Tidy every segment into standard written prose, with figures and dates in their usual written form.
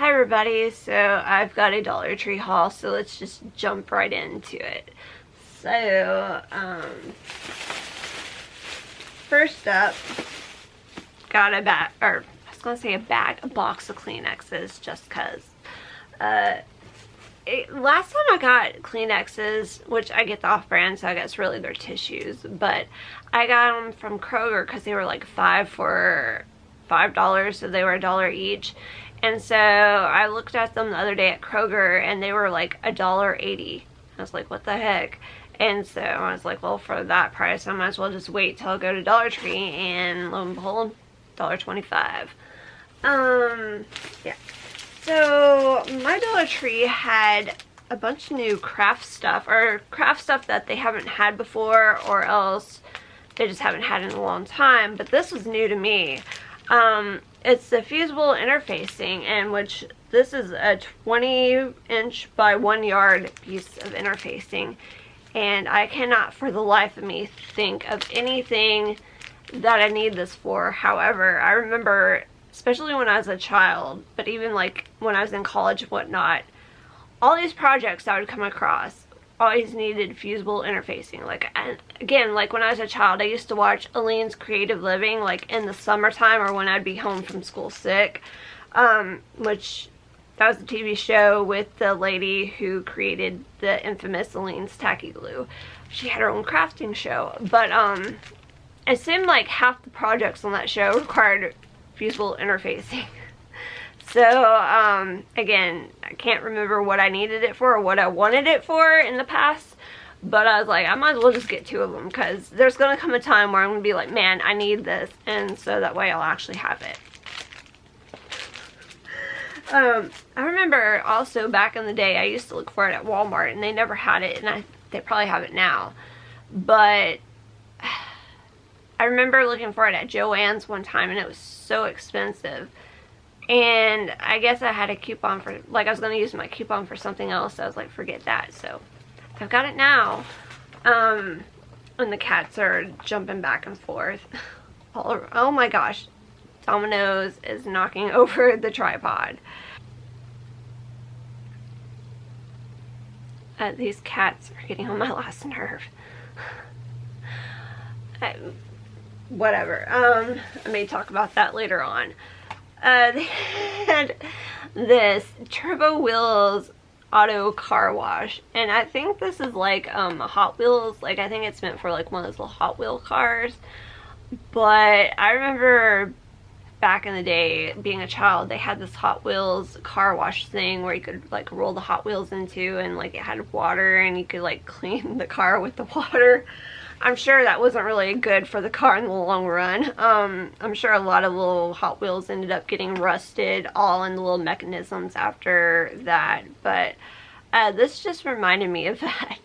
Hi everybody, so I've got a Dollar Tree haul, so let's just jump right into it. So, first up, got a bag, or I was gonna say a box of Kleenexes, just cause. Last time I got Kleenexes, which I get the off-brand, so I guess really they're tissues, but I got them from Kroger because they were like $5 for $5, so they were $1 each. And so I looked at them the other day at Kroger and they were like $1.80. I was like, what the heck? And so I was like, well, for that price, I might as well just wait till I go to Dollar Tree, and lo and behold, $1.25. Yeah. So my Dollar Tree had a bunch of new craft stuff, or craft stuff that they haven't had before, or else they just haven't had in a long time. But this was new to me. It's the fusible interfacing, and which this is a 20-inch by 1 yard piece of interfacing, and I cannot for the life of me think of anything that I need this for. However, I remember, especially when I was a child, but even like when I was in college and whatnot, all these projects I would come across always needed fusible interfacing. Like, and again, like when I was a child, I used to watch Aleene's Creative Living like in the summertime, or when I'd be home from school sick, which that was a TV show with the lady who created the infamous Aleene's Tacky Glue. She had her own crafting show, but it seemed like half the projects on that show required fusible interfacing. So, again, I can't remember what I needed it for or what I wanted it for in the past, but I was like, I might as well just get 2 of them, because there's going to come a time where I'm going to be like, man, I need this, and so that way I'll actually have it. I remember also back in the day, I used to look for it at Walmart, and they never had it, and they probably have it now, but I remember looking for it at Joann's one time, and it was so expensive. And I guess I had a coupon for, like, I was going to use my coupon for something else. So I was like, forget that. So I've got it now. And the cats are jumping back and forth. Oh my gosh. Domino's is knocking over the tripod. These cats are getting on my last nerve. Whatever. I may talk about that later on. They had this Turbo Wheels auto car wash, and I think this is like a Hot Wheels, like I think it's meant for like one of those little Hot Wheel cars. But I remember back in the day, being a child, they had this Hot Wheels car wash thing where you could like roll the Hot Wheels into, and like it had water and you could like clean the car with the water. I'm sure that wasn't really good for the car in the long run. I'm sure a lot of little Hot Wheels ended up getting rusted all in the little mechanisms after that. But this just reminded me of that.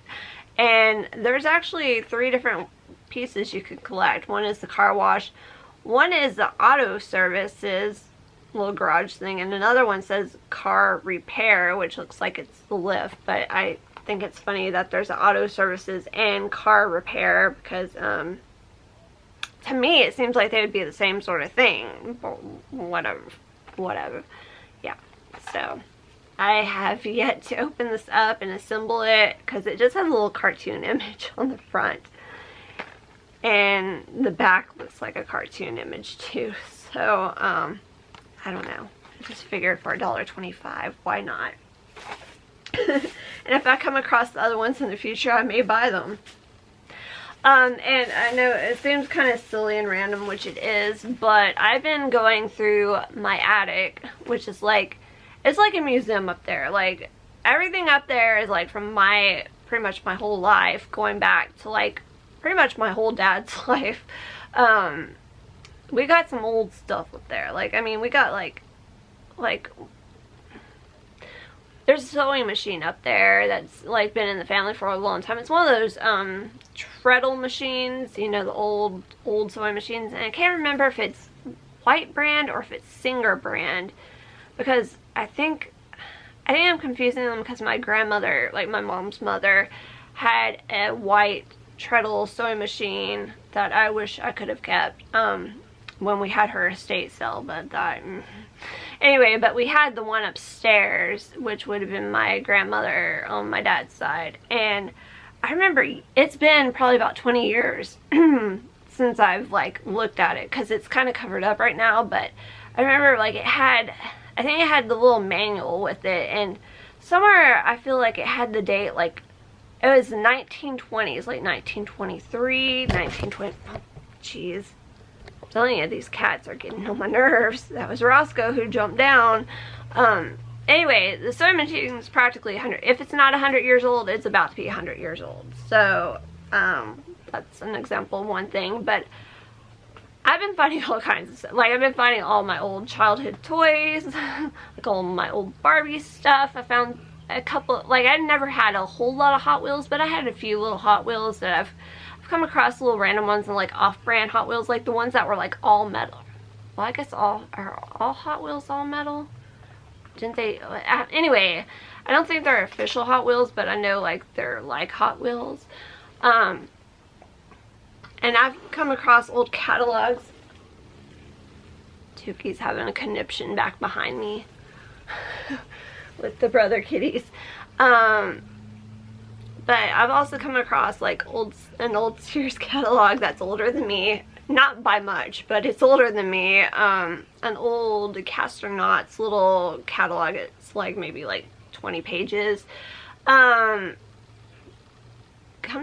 And there's actually 3 different pieces you could collect. One is the car wash. One is the auto services little garage thing. And another one says car repair, which looks like it's the lift. But I think it's funny that there's auto services and car repair, because to me it seems like they would be the same sort of thing, but whatever. Yeah, so I have yet to open this up and assemble it, because it just has a little cartoon image on the front, and the back looks like a cartoon image too. So I don't know, I just figured for $1.25, why not? And if I come across the other ones in the future, I may buy them. And I know it seems kind of silly and random, which it is, but I've been going through my attic, which is like, it's like a museum up there. Like, everything up there is like from pretty much my whole life, going back to like pretty much my whole dad's life. We got some old stuff up there. Like, I mean, we got like there's a sewing machine up there that's like been in the family for a long time. It's one of those treadle machines, you know, the old sewing machines. And I can't remember if it's White brand or if it's Singer brand, because I think I'm confusing them, because my grandmother, like my mom's mother, had a white treadle sewing machine that I wish I could have kept when we had her estate sale, but that Anyway, but we had the one upstairs, which would have been my grandmother on my dad's side. And I remember it's been probably about 20 years since I've like looked at it, because it's kind of covered up right now. But I remember like I think it had the little manual with it, and somewhere I feel like it had the date, like it was the 1920s, like 1923, 1920. Oh, jeez. I'm telling you, these cats are getting on my nerves. That was Roscoe who jumped down. Anyway, the sewing machine is practically 100. If it's not 100 years old, it's about to be 100 years old. So, that's an example of one thing. But I've been finding all kinds of stuff. Like, I've been finding all my old childhood toys, like all my old Barbie stuff. I found a couple, like I never had a whole lot of Hot Wheels, but I had a few little Hot Wheels that I've come across, little random ones, and like off-brand Hot Wheels, like the ones that were like all metal. Well, I guess are all Hot Wheels all metal? Didn't they? Anyway, I don't think they're official Hot Wheels, but I know like they're like Hot Wheels. And I've come across old catalogs. Tuki's having a conniption back behind me with the brother kitties. But I've also come across like an old Sears catalog that's older than me. Not by much, but it's older than me. An old Castronauts little catalog. It's like maybe like 20 pages. Come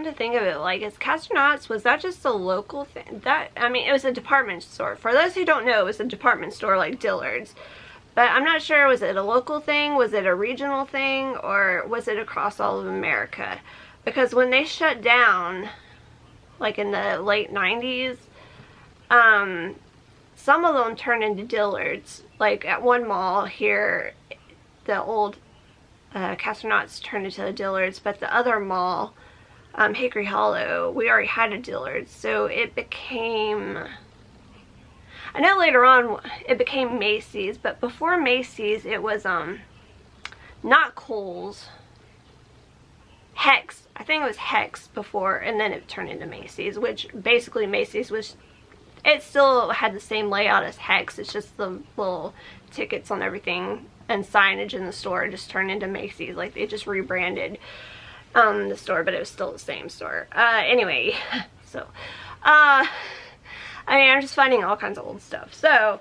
to think of it, like, is Castronauts, was that just a local thing? I mean, it was a department store. For those who don't know, it was a department store like Dillard's. But I'm not sure, was it a local thing? Was it a regional thing? Or was it across all of America? Because when they shut down, like in the late 90s, some of them turned into Dillard's. Like at one mall here, the old Castronauts turned into a Dillard's, but the other mall, Hickory Hollow, we already had a Dillard's, so it became, I know later on it became Macy's, but before Macy's it was not Kohl's, Hex. I think it was Hex before, and then it turned into Macy's, which basically Macy's was, it still had the same layout as Hex. It's just the little tickets on everything and signage in the store just turned into Macy's. Like they just rebranded the store, but it was still the same store. Anyway, so I mean, I'm just finding all kinds of old stuff. So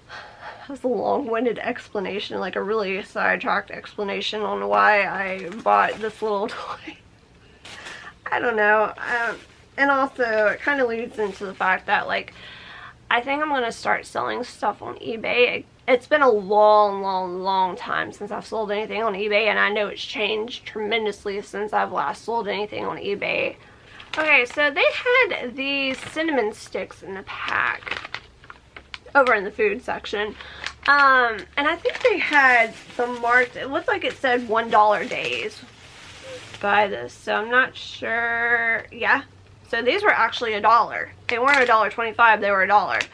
that was a long-winded explanation, like a really sidetracked explanation on why I bought this little toy. I don't know. And also, it kind of leads into the fact that, like, I think I'm going to start selling stuff on eBay. It's been a long time since I've sold anything on eBay, and I know it's changed tremendously since I've last sold anything on eBay. Okay, so they had these cinnamon sticks in the pack over in the food section. And I think they had some marked, it looked like it said $1 days. Buy this, so I'm not sure. Yeah. So these were actually $1. They weren't $1.25, they were $1.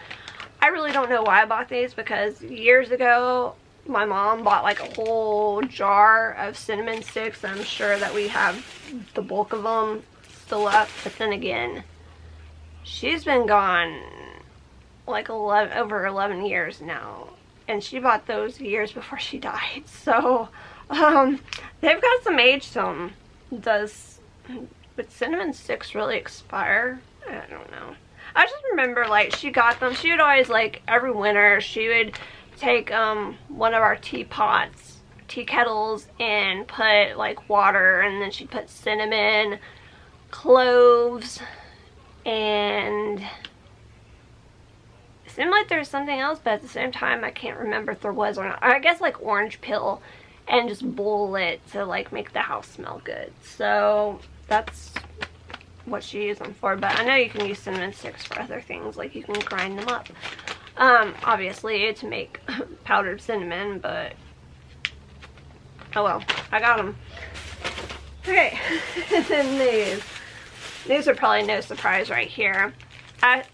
I really don't know why I bought these, because years ago my mom bought like a whole jar of cinnamon sticks. I'm sure that we have the bulk of them still left, but then again, she's been gone like over 11 years now, and she bought those years before she died. So they've got some age to them. But cinnamon sticks really expire? I don't know. I just remember, like, she got them. She would always, like, every winter, she would take one of our tea kettles, and put, like, water, and then she'd put cinnamon, cloves, and it seemed like there was something else, but at the same time, I can't remember if there was or not. I guess, like, orange peel, and just boil it to, like, make the house smell good. So that's what she used them for. But I know you can use cinnamon sticks for other things, like you can grind them up, obviously to make powdered cinnamon, but oh well, I got them. Okay. And then these are probably no surprise right here. I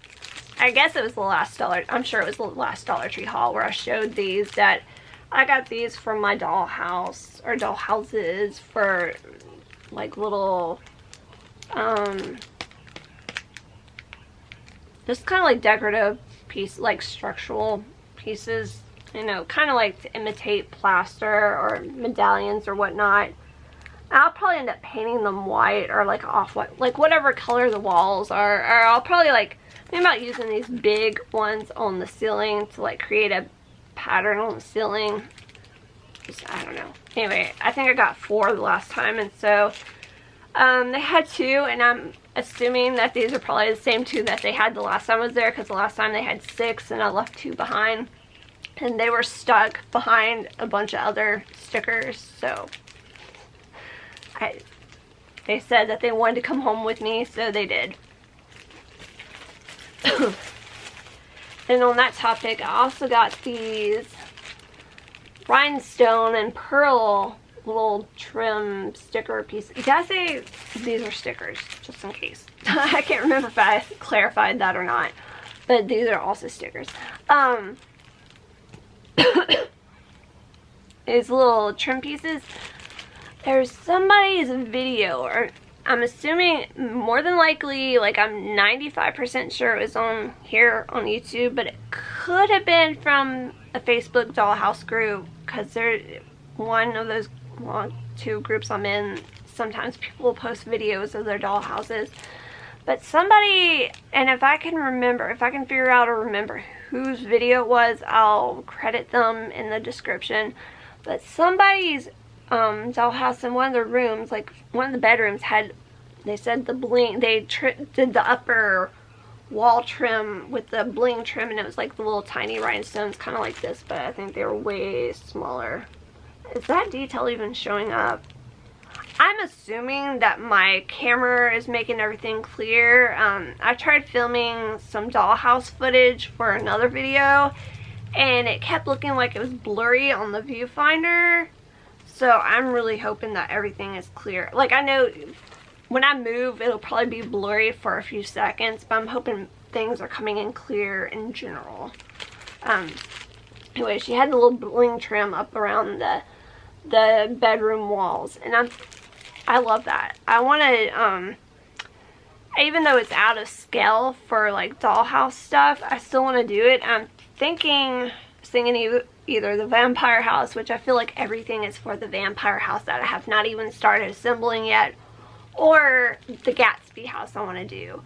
guess it was the last I'm sure it was the last Dollar Tree haul where I showed these, that I got these from my dollhouse, or doll houses, for like little just kind of like decorative piece, like structural pieces. you know, kind of like to imitate plaster or medallions or whatnot. I'll probably end up painting them white or like off-white, like whatever color the walls are. Or I'll probably like think about using these big ones on the ceiling to like create a pattern on the ceiling. Just, I don't know. Anyway, I think I got 4 the last time, and so they had 2, and I'm assuming that these are probably the same 2 that they had the last time I was there, because the last time they had 6 and I left 2 behind, and they were stuck behind a bunch of other stickers. So they said that they wanted to come home with me, so they did. And on that topic, I also got these rhinestone and pearl little trim sticker pieces. Did I say these are stickers, just in case? I can't remember if I clarified that or not, but these are also stickers. These little trim pieces. There's somebody's video, or I'm assuming, more than likely, like I'm 95% sure it was on here on YouTube, but it could have been from a Facebook dollhouse group, because they're one of those, well, 2 groups I'm in. Sometimes people will post videos of their dollhouses, but somebody, and if I can remember, if I can figure out or remember whose video it was, I'll credit them in the description. But somebody's dollhouse in one of the rooms, like one of the bedrooms, had, they said the bling, they did the upper wall trim with the bling trim, and it was like the little tiny rhinestones, kind of like this, but I think they were way smaller. Is that detail even showing up? I'm assuming that my camera is making everything clear. I tried filming some dollhouse footage for another video, and it kept looking like it was blurry on the viewfinder. So I'm really hoping that everything is clear. Like, I know when I move, it'll probably be blurry for a few seconds, but I'm hoping things are coming in clear in general. Anyway, she had the little bling trim up around the bedroom walls, and I love that. I want to, even though it's out of scale for like dollhouse stuff, I still want to do it. I'm thinking either the vampire house, which I feel like everything is for the vampire house that I have not even started assembling yet, or the Gatsby house I want to do.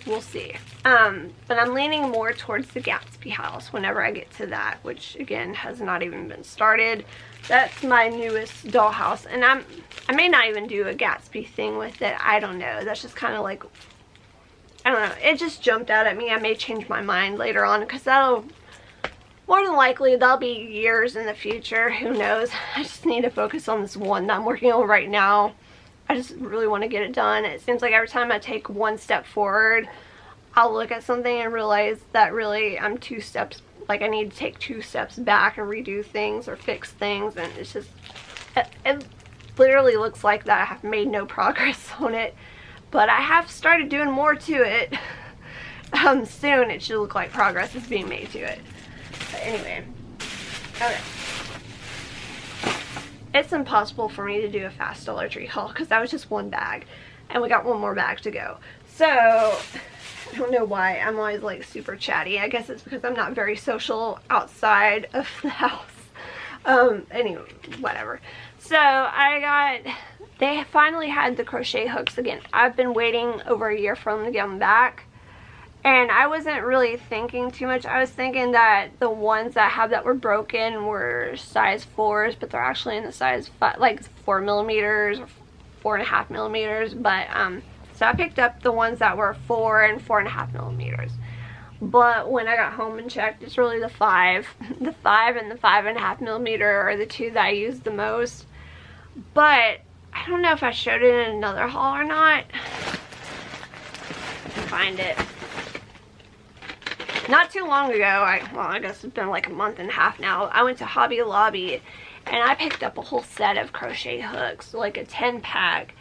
We'll see. But I'm leaning more towards the Gatsby house whenever I get to that, which again has not even been started. That's my newest dollhouse, and I may not even do a Gatsby thing with it. I don't know. That's just kind of like, I don't know. It just jumped out at me. I may change my mind later on, because that'll, more than likely, that'll be years in the future. Who knows? I just need to focus on this one that I'm working on right now. I just really want to get it done. It seems like every time I take one step forward, I'll look at something and realize that really I'm 2 steps, like I need to take 2 steps back and redo things or fix things, and it's just, it literally looks like that I have made no progress on it, but I have started doing more to it. Soon it should look like progress is being made to it. But anyway, okay. It's impossible for me to do a fast Dollar Tree haul because that was just 1 bag, and we got 1 more bag to go. So I don't know why I'm always like super chatty. I guess it's because I'm not very social outside of the house. Anyway, whatever. So they finally had the crochet hooks again. I've been waiting over a year for them to get them back, and I wasn't really thinking too much. I was thinking that the ones that I have that were broken were size 4s, but they're actually in the size 5, like 4 millimeters or 4.5 millimeters. But so I picked up the ones that were 4 and 4.5 millimeters. But when I got home and checked, it's really the 5. The 5 and the 5.5 millimeter are the 2 that I use the most. But I don't know if I showed it in another haul or not. I can find it. Not too long ago, I guess it's been like a month and a half now, I went to Hobby Lobby and I picked up a whole set of crochet hooks, like a 10-pack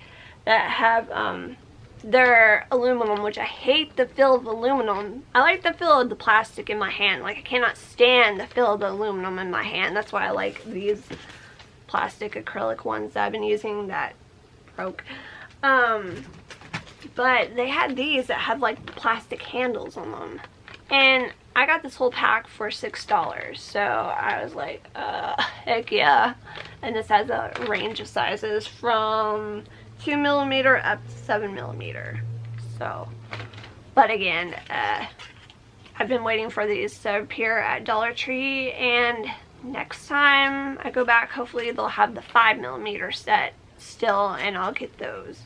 that have, they're aluminum, which I hate the feel of aluminum. I like the feel of the plastic in my hand. Like, I cannot stand the feel of the aluminum in my hand. That's why I like these plastic acrylic ones that I've been using that broke. But they had these that had like plastic handles on them. And I got this whole pack for $6, so I was like, heck yeah. And this has a range of sizes from 2mm up to 7mm. So, but again, I've been waiting for these to appear at Dollar Tree, and next time I go back, hopefully they'll have the 5mm set still, and I'll get those.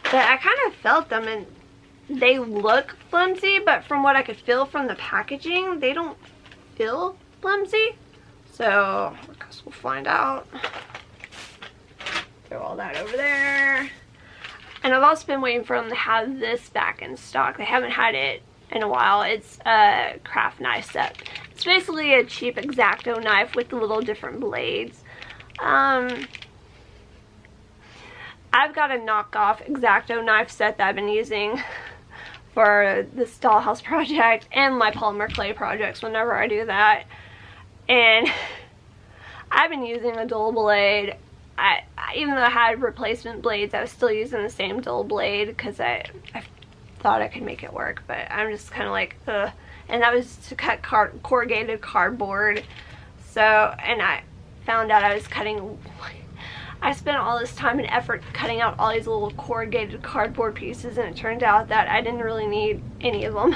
But I kind of felt them, and they look flimsy, but from what I could feel from the packaging, they don't feel flimsy. So, I guess we'll find out. Throw all that over there. And I've also been waiting for them to have this back in stock. They haven't had it in a while. It's a craft knife set. It's basically a cheap X-Acto knife with the little different blades. I've got a knockoff X-Acto knife set that I've been using for this dollhouse project and my polymer clay projects whenever I do that. And I've been using a dull blade. Even though I had replacement blades, I was still using the same dull blade because I thought I could make it work, but I'm just kind of like, ugh. And that was to cut corrugated cardboard. So, and I found out I was cutting, I spent all this time and effort cutting out all these little corrugated cardboard pieces, and it turned out that I didn't really need any of them.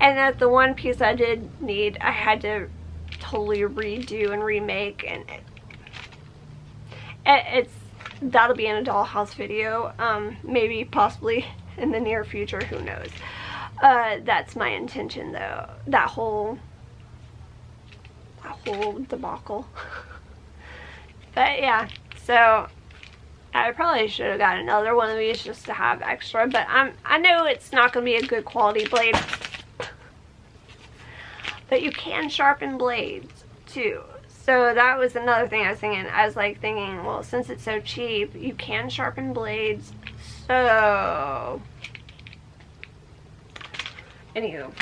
And that the one piece I did need, I had to totally redo and remake, and that'll be in a dollhouse video, maybe possibly in the near future, who knows. That's my intention though, that whole debacle. But yeah, so I probably should have got another one of these just to have extra, but I know it's not going to be a good quality blade, but you can sharpen blades too. So that was another thing I was thinking. I was like thinking, well, since it's so cheap, you can sharpen blades. So, anywho,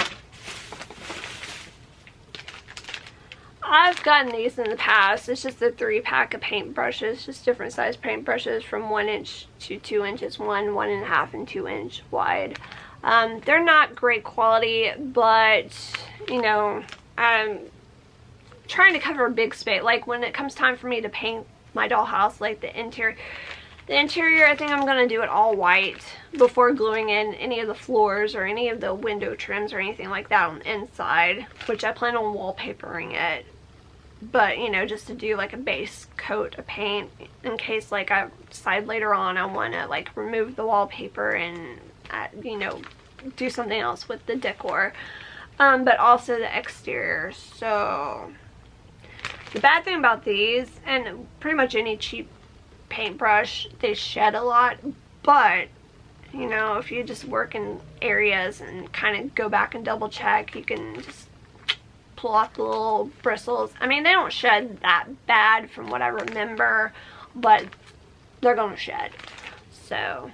I've gotten these in the past. It's just a 3-pack of paintbrushes, just different size paintbrushes from 1 inch to 2 inches, 1, 1.5, and 2 inch wide. They're not great quality, but you know, trying to cover a big space. Like when it comes time for me to paint my dollhouse, like the interior, I think I'm going to do it all white before gluing in any of the floors or any of the window trims or anything like that on the inside, which I plan on wallpapering it. But, you know, just to do like a base coat of paint in case like I decide later on I want to like remove the wallpaper and, you know, do something else with the decor. But also the exterior. So the bad thing about these, and pretty much any cheap paintbrush, they shed a lot, but you know, if you just work in areas and kind of go back and double check, you can just pull off the little bristles. I mean, they don't shed that bad from what I remember, but they're gonna shed. So,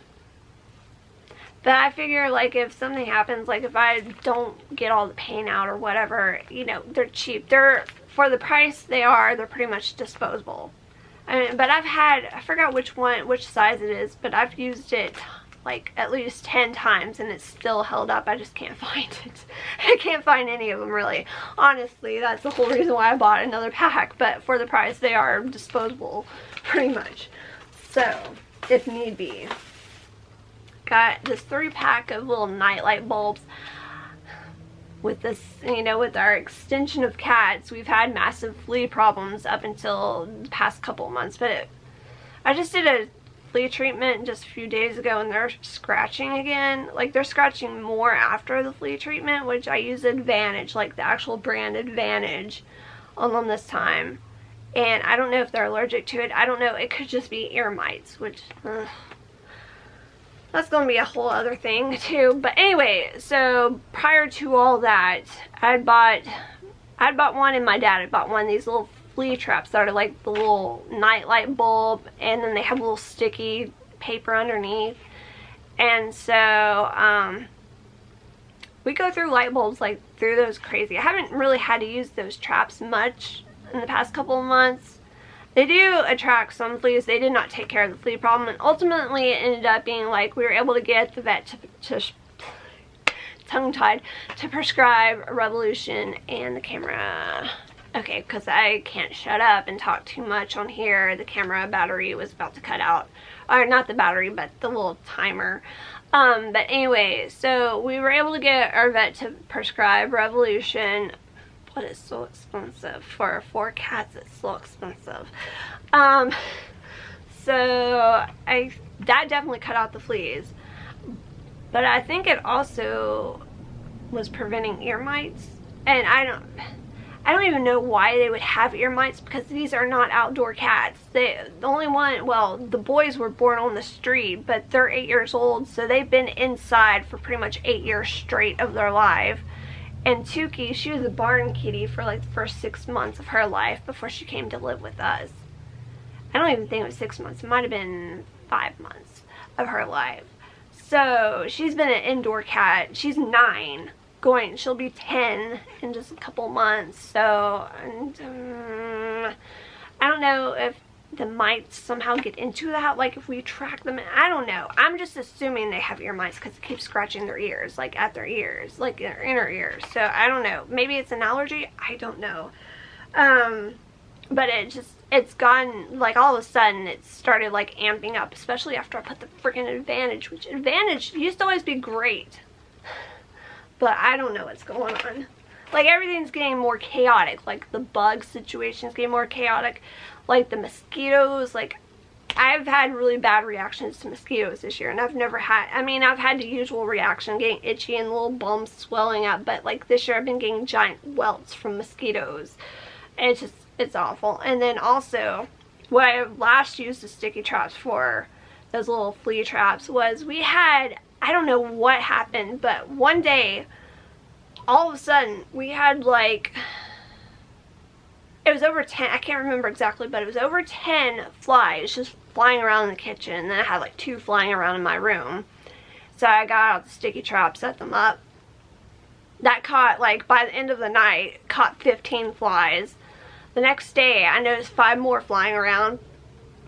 but I figure like if something happens, like if I don't get all the paint out or whatever, you know, they're cheap. They're, for the price they're pretty much disposable. I mean, but I've had, I forgot which size it is, but I've used it like at least 10 times and it's still held up. I just can't find it. I can't find any of them really. Honestly, that's the whole reason why I bought another pack, but for the price they are disposable pretty much. So, if need be. Got this 3-pack of little nightlight bulbs. With this, you know, with our extension of cats, we've had massive flea problems up until the past couple of months, but I just did a flea treatment just a few days ago and they're scratching again. Like, they're scratching more after the flea treatment, which I use Advantage, like the actual brand Advantage on them this time. And I don't know if they're allergic to it. I don't know. It could just be ear mites, which that's going to be a whole other thing too. But anyway, so prior to all that, I'd bought one, and my dad had bought one of these little flea traps that are like the little nightlight bulb, and then they have a little sticky paper underneath. And so we go through light bulbs like through those crazy. I haven't really had to use those traps much in the past couple of months. They do attract some fleas. They did not take care of the flea problem, and ultimately it ended up being like we were able to get the vet tongue-tied, to prescribe Revolution and the camera. Okay, because I can't shut up and talk too much on here. The camera battery was about to cut out. Or not the battery, but the little timer. But anyway, so we were able to get our vet to prescribe Revolution. But it's so expensive. For 4 cats, it's so expensive. So that definitely cut out the fleas. But I think it also was preventing ear mites. And I don't even know why they would have ear mites, because these are not outdoor cats. The only one, well, the boys were born on the street, but they're 8 years old, so they've been inside for pretty much 8 years straight of their life. And Tuki, she was a barn kitty for like the first 6 months of her life before she came to live with us. I don't even think it was 6 months. It might have been 5 months of her life. So she's been an indoor cat. She's 9. She'll be 10 in just a couple months. So I don't know if the mites somehow get into that, like if we track them. I don't know. I'm just assuming they have ear mites because it keeps scratching their ears, like at their ears, like their inner ears. So I don't know. Maybe it's an allergy. I don't know. But it's gone, like all of a sudden it started like amping up, especially after I put the freaking Advantage, which Advantage used to always be great. But I don't know what's going on. Like everything's getting more chaotic. Like the bug situation's getting more chaotic. Like the mosquitoes, like I've had really bad reactions to mosquitoes this year, and I've never had, I mean, I've had the usual reaction, getting itchy and little bumps swelling up, but like this year I've been getting giant welts from mosquitoes. And it's awful. And then also, what I last used the sticky traps for, those little flea traps, was we had, I don't know what happened, but one day, all of a sudden, we had like, it was over 10, I can't remember exactly, but it was over 10 flies just flying around in the kitchen. And then I had like 2 flying around in my room. So I got out the sticky trap, set them up. That caught, like, by the end of the night, caught 15 flies. The next day, I noticed 5 more flying around,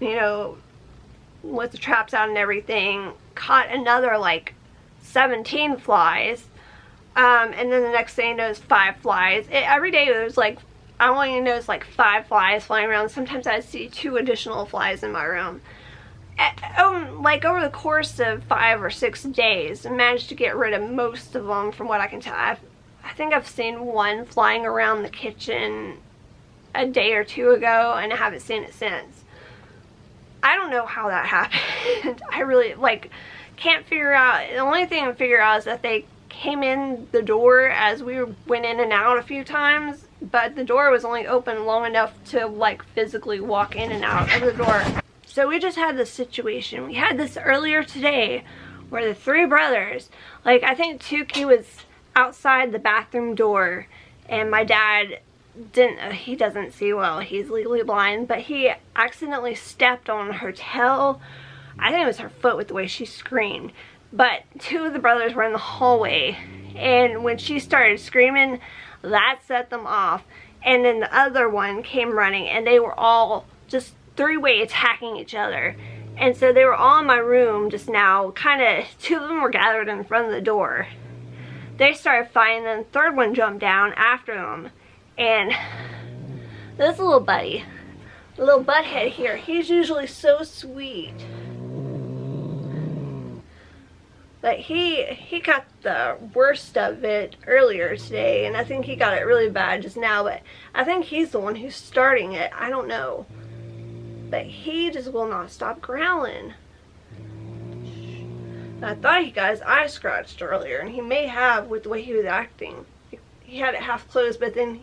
you know, with the traps out and everything. Caught another, like, 17 flies. And then the next day, I noticed 5 flies. Every day, there was, like, I only noticed, like, 5 flies flying around. Sometimes I'd see 2 additional flies in my room. Like, over the course of 5 or 6 days, I managed to get rid of most of them, from what I can tell. I think I've seen 1 flying around the kitchen a day or 2 ago, and I haven't seen it since. I don't know how that happened. I really, like, can't figure out. The only thing I can figure out is that they came in the door as we went in and out a few times, but the door was only open long enough to, like, physically walk in and out of the door. So we just had this situation. We had this earlier today where the 3 brothers, like, I think Tuki was outside the bathroom door, and my dad he doesn't see well, he's legally blind, but he accidentally stepped on her tail. I think it was her foot with the way she screamed. But 2 of the brothers were in the hallway, and when she started screaming, that set them off. And then the other one came running, and they were all just 3-way attacking each other. And so they were all in my room just now, kind of, 2 of them were gathered in front of the door. They started fighting, then the 3rd one jumped down after them. And this little buddy, the little butthead here, he's usually so sweet. But he got the worst of it earlier today, and I think he got it really bad just now, but I think he's the one who's starting it. I don't know. But he just will not stop growling. I thought he got his eye scratched earlier, and he may have with the way he was acting. He had it half closed, but then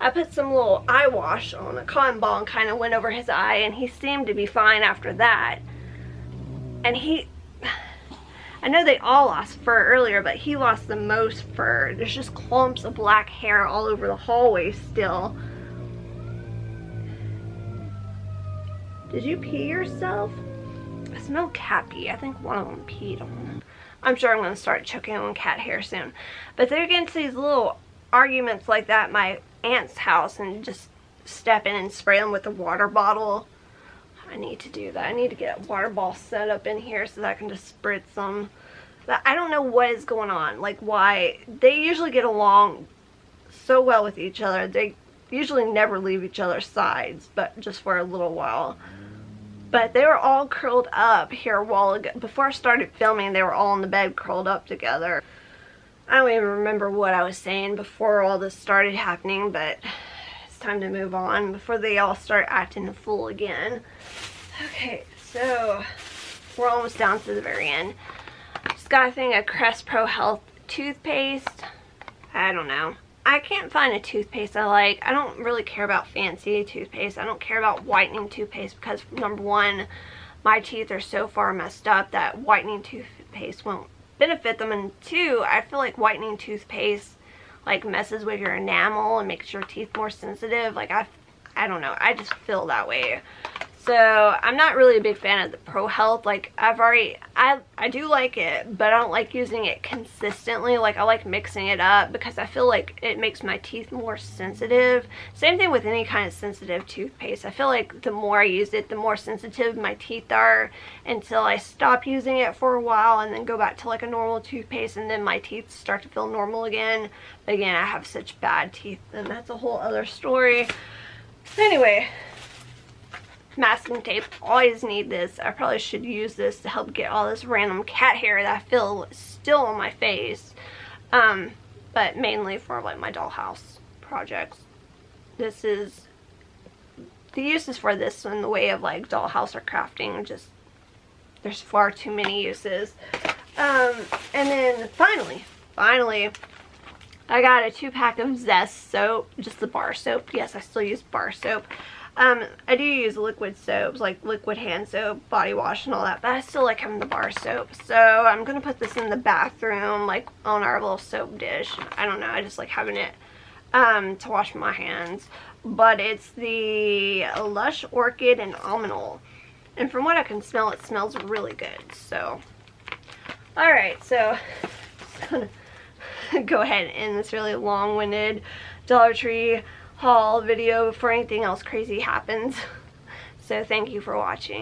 I put some little eye wash on a cotton ball and kind of went over his eye, and he seemed to be fine after that. And I know they all lost fur earlier, but he lost the most fur. There's just clumps of black hair all over the hallway still. Did you pee yourself? I smell cat pee. I think one of them peed on them. I'm sure I'm going to start choking on cat hair soon. But they're getting to these little arguments like that at my aunt's house and just step in and spray them with a water bottle. I need to do that. I need to get a water bottle set up in here so that I can just spritz them. I don't know what is going on. Like, why. They usually get along so well with each other. They usually never leave each other's sides, but just for a little while. But they were all curled up here a while ago. Before I started filming, they were all in the bed curled up together. I don't even remember what I was saying before all this started happening, but it's time to move on before they all start acting a fool again. Okay, so we're almost down to the very end. Just got a thing of Crest Pro Health toothpaste. I don't know. I can't find a toothpaste I like. I don't really care about fancy toothpaste. I don't care about whitening toothpaste because, number one, my teeth are so far messed up that whitening toothpaste won't benefit them, and two, I feel like whitening toothpaste like messes with your enamel and makes your teeth more sensitive. Like, I don't know. I just feel that way. So I'm not really a big fan of the Pro Health. Like, I do like it, but I don't like using it consistently. Like, I like mixing it up because I feel like it makes my teeth more sensitive. Same thing with any kind of sensitive toothpaste. I feel like the more I use it, the more sensitive my teeth are, until I stop using it for a while and then go back to like a normal toothpaste, and then my teeth start to feel normal again. But again, I have such bad teeth, and that's a whole other story. Anyway, masking tape. Always need this. I probably should use this to help get all this random cat hair that I feel still on my face. But mainly for like my dollhouse projects. This is the uses for this in the way of like dollhouse or crafting. Just, there's far too many uses. And then finally, I got a 2-pack of Zest soap, just the bar soap. Yes, I still use bar soap. I do use liquid soaps, like liquid hand soap, body wash, and all that, but I still like having the bar soap. So I'm going to put this in the bathroom, like on our little soap dish. I don't know, I just like having it to wash my hands. But it's the Lush Orchid and Almond. And from what I can smell, it smells really good. So, alright, so I'm going to go ahead and end this really long-winded Dollar Tree haul video before anything else crazy happens. So thank you for watching.